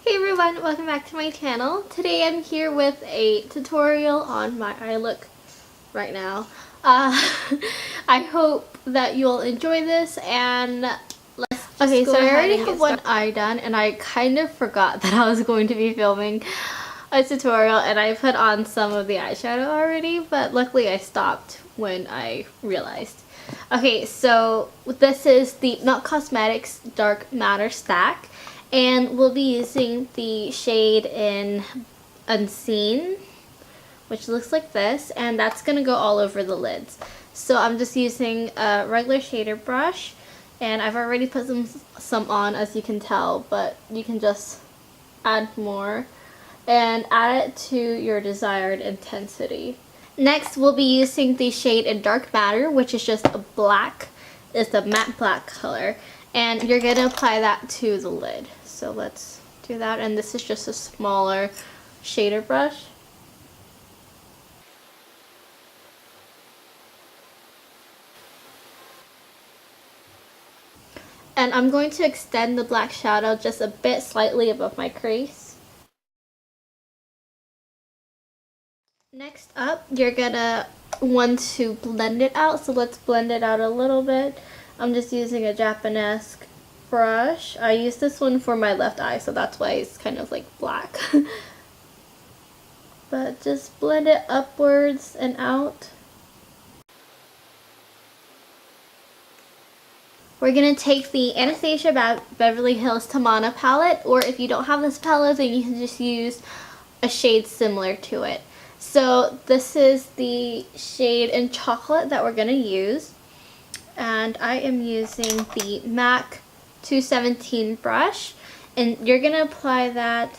Hey everyone, welcome back to my channel. Today I'm here with a tutorial on my eye look right now. I hope that you'll enjoy this and let's Okay, so I already have one eye done and I kind of forgot that I was going to be filming a tutorial and I put on some of the eyeshadow already, but luckily I stopped when I realized. Okay, so this is the Milk Cosmetics Dark Matter Stack. And we'll be using the shade in Unseen, which looks like this, and that's going to go all over the lids. So I'm just using a regular shader brush, and I've already put some on, as you can tell, but you can just add more and add it to your desired intensity. Next, we'll be using the shade in Dark Matter, which is just a black. It's a matte black color. And you're going to apply that to the lid. So let's do that. And this is just a smaller shader brush. And I'm going to extend the black shadow just a bit slightly above my crease. Next up, you're going to want to blend it out. So let's blend it out a little bit. I'm just using a Japanese brush. I use this one for my left eye, so that's why it's kind of like black. But just blend it upwards and out. We're going to take the Anastasia Beverly Hills Tamanna palette, or if you don't have this palette, then you can just use a shade similar to it. So this is the shade in Chocolate that we're going to use. And I am using the MAC 217 brush, and you're going to apply that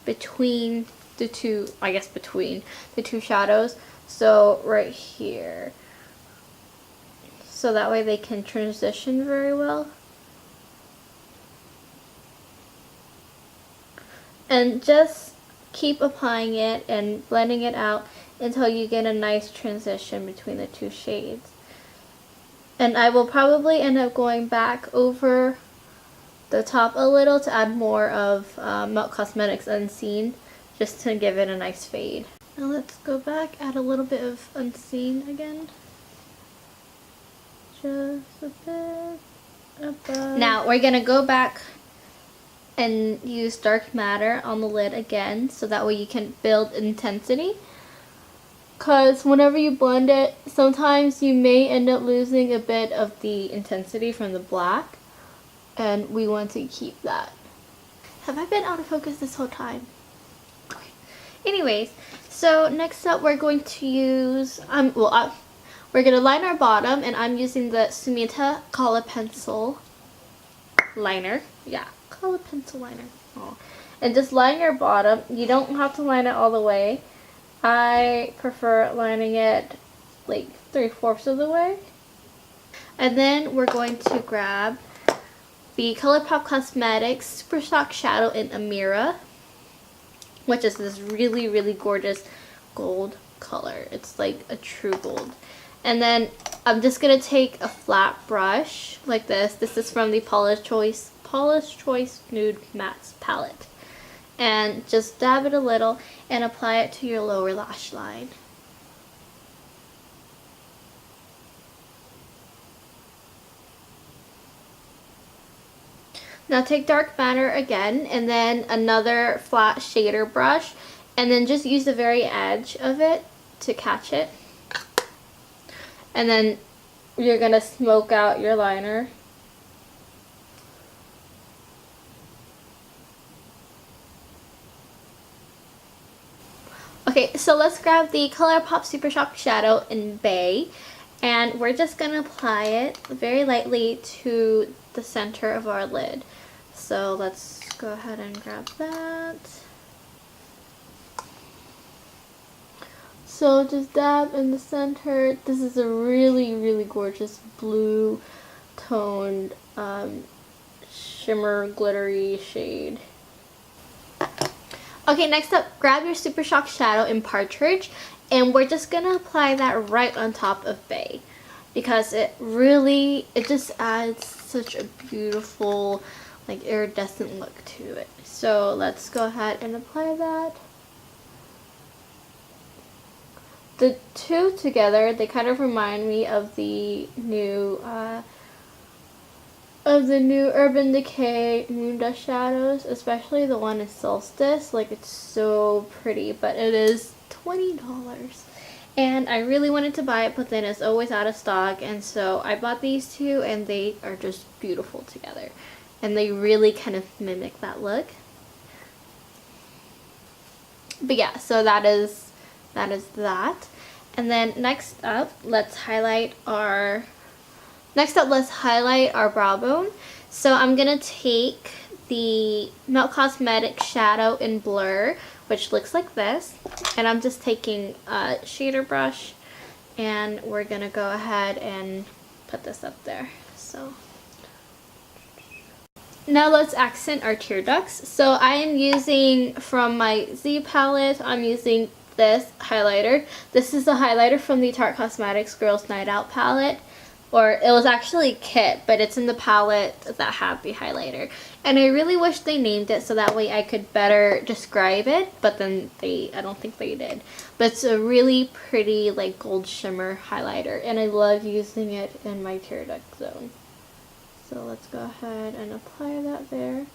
between the two, between the two shadows, so right here, so that way they can transition very well. And just keep applying it and blending it out until you get a nice transition between the two shades. And I will probably end up going back over the top a little to add more of Milk Cosmetics Unseen, just to give it a nice fade. Now let's go back, add a little bit of Unseen again. Just a bit above. Now we're going to go back and use Dark Matter on the lid again, so that way you can build intensity. Because whenever you blend it, sometimes you may end up losing a bit of the intensity from the black. And we want to keep that. Have I been out of focus this whole time? Okay. Anyways, so next up we're going to use, we're going to line our bottom. And I'm using the Sumita Color Pencil Liner. Yeah, Color Pencil Liner. Oh. And just line your bottom. You don't have to line it all the way. I prefer lining it like 3/4 of the way. And then we're going to grab the Colourpop Cosmetics Super Shock Shadow in Amira, which is this really, really gorgeous gold color. It's like a true gold. And then I'm just going to take a flat brush like this. This is from the Paula's Choice Nude Matte Palette. And just dab it a little and apply it to your lower lash line. Now take Dark Matter again, and then another flat shader brush, and then just use the very edge of it to catch it. And then you're going to smoke out your liner. Okay, so let's grab the Colourpop Super Shock Shadow in Bay, and we're just going to apply it very lightly to the center of our lid. So let's go ahead and grab that. So just dab in the center. This is a really, really gorgeous blue toned shimmer glittery shade. Okay, next up, grab your Super Shock Shadow in Partridge, and we're just going to apply that right on top of Bay, because it just adds such a beautiful like iridescent look to it. So let's go ahead and apply that. The two together, they kind of remind me of the new Urban Decay Moon shadows, especially the one in Solstice. Like, it's so pretty, but it is $20. And I really wanted to buy it, but then it's always out of stock, and so I bought these two, and they are just beautiful together. And they really kind of mimic that look. But yeah, so that is that. And then next up, let's highlight our brow bone. So I'm gonna take the Melt Cosmetics shadow in Blur, which looks like this, and I'm just taking a shader brush, and we're gonna go ahead and put this up there. So now let's accent our tear ducts. So I am using, from my Z palette, I'm using this highlighter. This is a highlighter from the Tarte Cosmetics Girls Night Out palette. Or it was actually a kit, but it's in the palette that had the highlighter. And I really wish they named it so that way I could better describe it, but then I don't think they did. But it's a really pretty, like, gold shimmer highlighter, and I love using it in my tear duct zone. So let's go ahead and apply that there.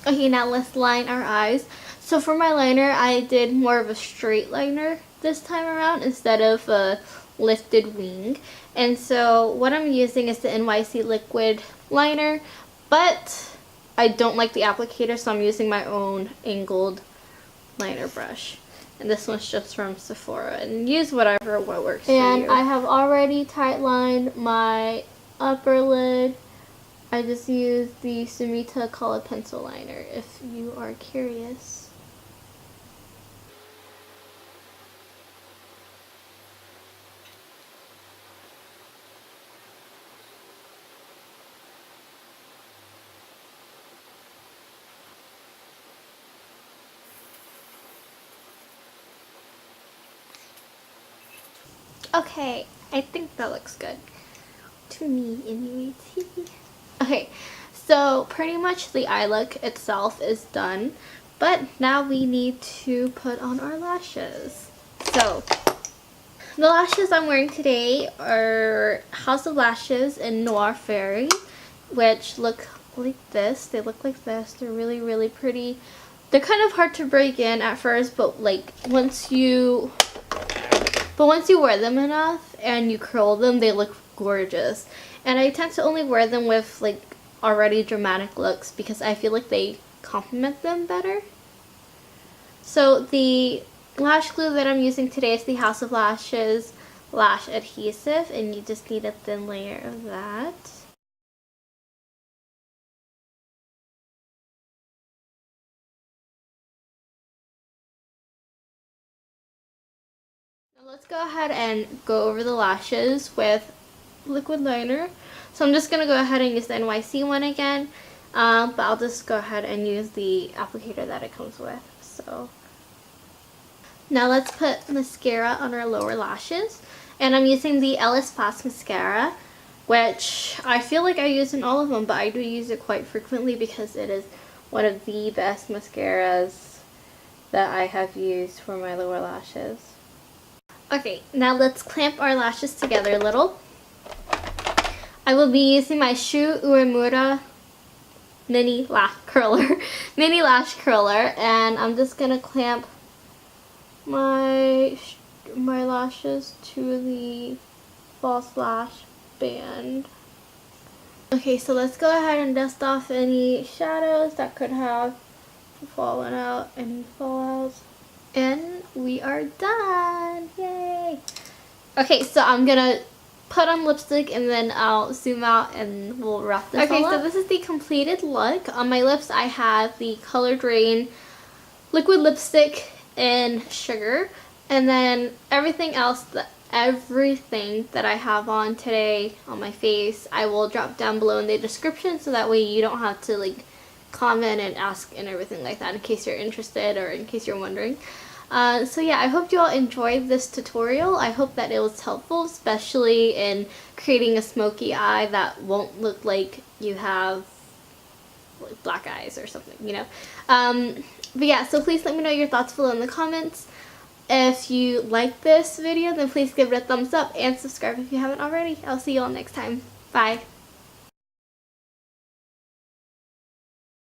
Okay, now let's line our eyes. So for my liner, I did more of a straight liner this time around instead of a lifted wing, and so what I'm using is the NYC Liquid Liner, but I don't like the applicator, so I'm using my own angled liner brush, and this one's just from Sephora, and use what works for you. And I have already tight lined my upper lid. I just used the Sumita Color Pencil Liner if you are curious. Okay, I think that looks good. To me, anyways. Okay, so pretty much the eye look itself is done. But now we need to put on our lashes. So, the lashes I'm wearing today are House of Lashes in Noir Fairy, which look like this. They look like this. They're really, really pretty. They're kind of hard to break in at first, but like once you wear them enough and you curl them, they look gorgeous. And I tend to only wear them with like already dramatic looks because I feel like they complement them better. So the lash glue that I'm using today is the House of Lashes Lash Adhesive, and you just need a thin layer of that. Let's go ahead and go over the lashes with liquid liner. So I'm just going to go ahead and use the NYC one again, but I'll just go ahead and use the applicator that it comes with. So now let's put mascara on our lower lashes, and I'm using the Ellis Fast Mascara, which I feel like I use in all of them, but I do use it quite frequently because it is one of the best mascaras that I have used for my lower lashes. Okay, now let's clamp our lashes together a little. I will be using my Shu Uemura mini lash curler, and I'm just gonna clamp my lashes to the false lash band. Okay, so let's go ahead and dust off any shadows that could have fallen out, any fallouts. And we are done! Yay! Okay, so I'm gonna put on lipstick and then I'll zoom out and we'll wrap this all up. Okay, so this is the completed look. On my lips I have the Color Drain liquid lipstick in Sugar. And then everything else, everything that I have on today on my face, I will drop down below in the description so that way you don't have to like comment and ask and everything like that in case you're interested or in case you're wondering. So yeah, I hope you all enjoyed this tutorial. I hope that it was helpful, especially in creating a smoky eye that won't look like you have like black eyes or something, you know. But yeah, so please let me know your thoughts below in the comments. If you like this video, then please give it a thumbs up and subscribe if you haven't already. I'll see you all next time. Bye.